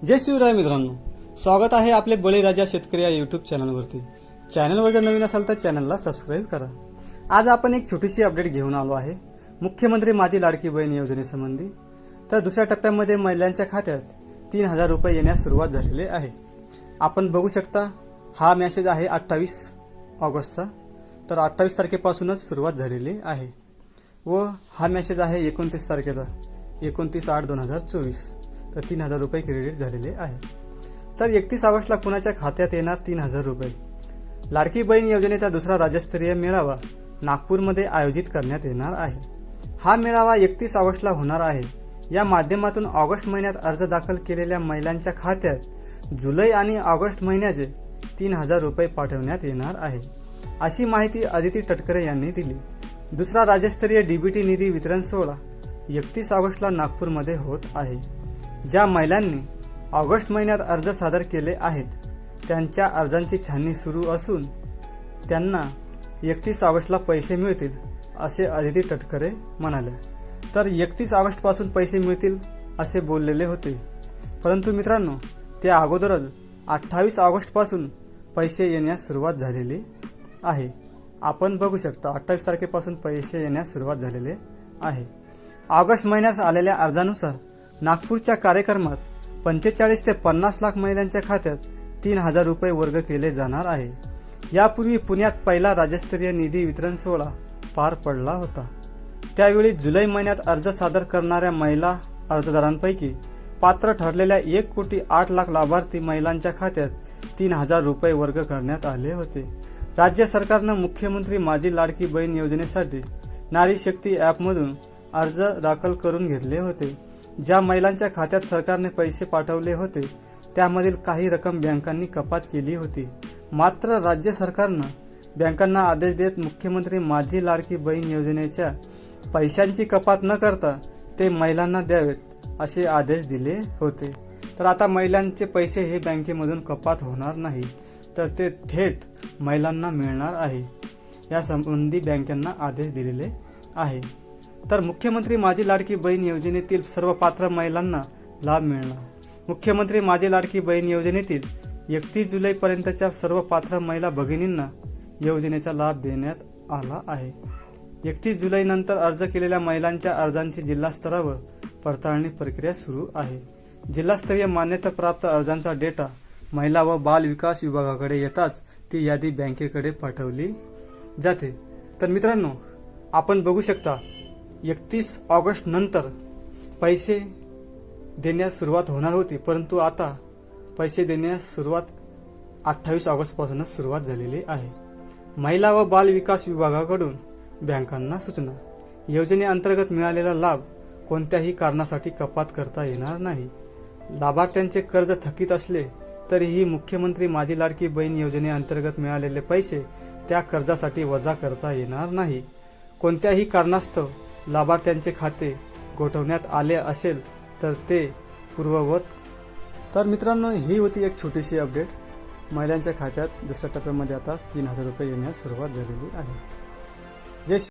जय शिवराय मित्रांनो, स्वागत आहे आपले बळीराजा शेतकरी या यूट्यूब चॅनलवरती। चॅनलवर जर नवीन असाल तर चॅनलला सबस्क्राइब करा। आज आपण एक छोटीशी अपडेट घेऊन आलो आहे मुख्यमंत्री माझी लाडकी बहीण योजनेसंबंधी। तर दुसऱ्या टप्प्यामध्ये महिलांच्या खात्यात 3000 रुपये येण्यास सुरुवात झालेली आहे। आपण बघू शकता हा मेसेज आहे 28 ऑगस्टचा। तर 28 तारखेपासूनच सुरुवात झालेली आहे व हा मेसेज आहे 29 तारखेचा 29/8/2024। तर 3000 रुपये क्रेडिट झालेले आहे। तर 31 ऑगस्टला कुणाच्या खात्यात येणार 3000 रुपये? लाडकी बहीण योजनेचा दुसरा राज्यस्तरीय मेळावा नागपूरमध्ये आयोजित करण्यात येणार आहे। हा मेळावा 31 ऑगस्टला होणार आहे। या माध्यमातून ऑगस्ट महिन्यात अर्ज दाखल केलेल्या महिलांच्या खात्यात जुलै आणि ऑगस्ट महिन्याचे 3000 रुपये पाठवण्यात येणार आहे, अशी माहिती अदिती तटकरे यांनी दिली। दुसरा राज्यस्तरीय डीबीटी निधी वितरण सोहळा 31 ऑगस्टला नागपूरमध्ये होत आहे। ज्या महिलांनी ऑगस्ट महिन्यात अर्ज सादर केले आहेत त्यांच्या अर्जांची छाननी सुरू असून त्यांना 31 ऑगस्टला पैसे मिळतील, असे अदिती तटकरे म्हणाले। तर 31 ऑगस्टपासून पैसे मिळतील असे बोललेले होते, परंतु मित्रांनो त्या अगोदरच 28 ऑगस्टपासून पैसे येण्यास सुरुवात झालेली आहे। आपण बघू शकता 28 तारखेपासून पैसे येण्यास सुरुवात झालेले आहे। ऑगस्ट महिन्यात आलेल्या अर्जानुसार नागपूरच्या कार्यक्रमात 45 ते 50 लाख महिलांच्या खात्यात 3000 रुपये वर्ग केले जाणार आहे। यापूर्वी पुण्यात पहिला राज्यस्तरीय निधी वितरण सोहळा पार पडला होता। त्यावेळी जुलै महिन्यात अर्ज सादर करणाऱ्या महिला अर्जदारांपैकी पात्र ठरलेल्या 1,08,00,000 लाभार्थी महिलांच्या खात्यात 3000 रुपये वर्ग करण्यात आले होते। राज्य सरकारनं मुख्यमंत्री माझी लाडकी बहीण योजनेसाठी नारी शक्ती ॲपमधून अर्ज दाखल करून घेतले होते। ज्या महिलांच्या खात्यात सरकारने पैसे पाठवले होते त्यामधील काही रक्कम बँकांनी कपात केली होती। मात्र राज्य सरकारनं बँकांना आदेश देत मुख्यमंत्री माझी लाडकी बहीण योजनेच्या पैशांची कपात न करता ते महिलांना द्यावेत असे आदेश दिले होते। तर आता महिलांचे पैसे हे बँकेमधून कपात होणार नाही, तर ते थेट महिलांना मिळणार आहे। यासंबंधी बँकांना आदेश दिलेले आहे। तर मुख्यमंत्री माझी लाडकी बहीण योजनेतील सर्व पात्र महिलांना लाभ मिळणार। मुख्यमंत्री माझी लाडकी बहीण योजनेतील 31 जुलैपर्यंतच्या सर्व पात्र महिला भगिनींना योजनेचा लाभ देण्यात आला आहे। 31 जुलैनंतर अर्ज केलेल्या महिलांच्या अर्जांची जिल्हा स्तरावर पडताळणी प्रक्रिया सुरू आहे। जिल्हास्तरीय मान्यताप्राप्त अर्जांचा डेटा महिला व बाल विकास विभागाकडे येताच ती यादी बँकेकडे पाठवली जाते। तर मित्रांनो आपण बघू शकता 31 ऑगस्ट नंतर पैसे देण्यास सुरुवात होणार होती, परंतु आता पैसे देण्यास सुरुवात 28 ऑगस्टपासूनच सुरुवात झालेली आहे। महिला व बाल विकास विभागाकडून बँकांना सूचना। योजनेअंतर्गत मिळालेला लाभ कोणत्याही कारणासाठी कपात करता येणार नाही। लाभार्थ्यांचे कर्ज थकीत असले तरीही मुख्यमंत्री माझी लाडकी बहीण योजनेअंतर्गत मिळालेले पैसे त्या कर्जासाठी वजा करता येणार नाही। कोणत्याही कारणास्तव लाभार्थ्यांचे खाते गोठवण्यात आले असेल तर ते पूर्ववत। तर मित्रांनो ही होती एक छोटीशी अपडेट। महिलांच्या खात्यात दुसऱ्या टप्प्यामध्ये आता 3000 रुपये येण्यास सुरुवात झालेली आहे।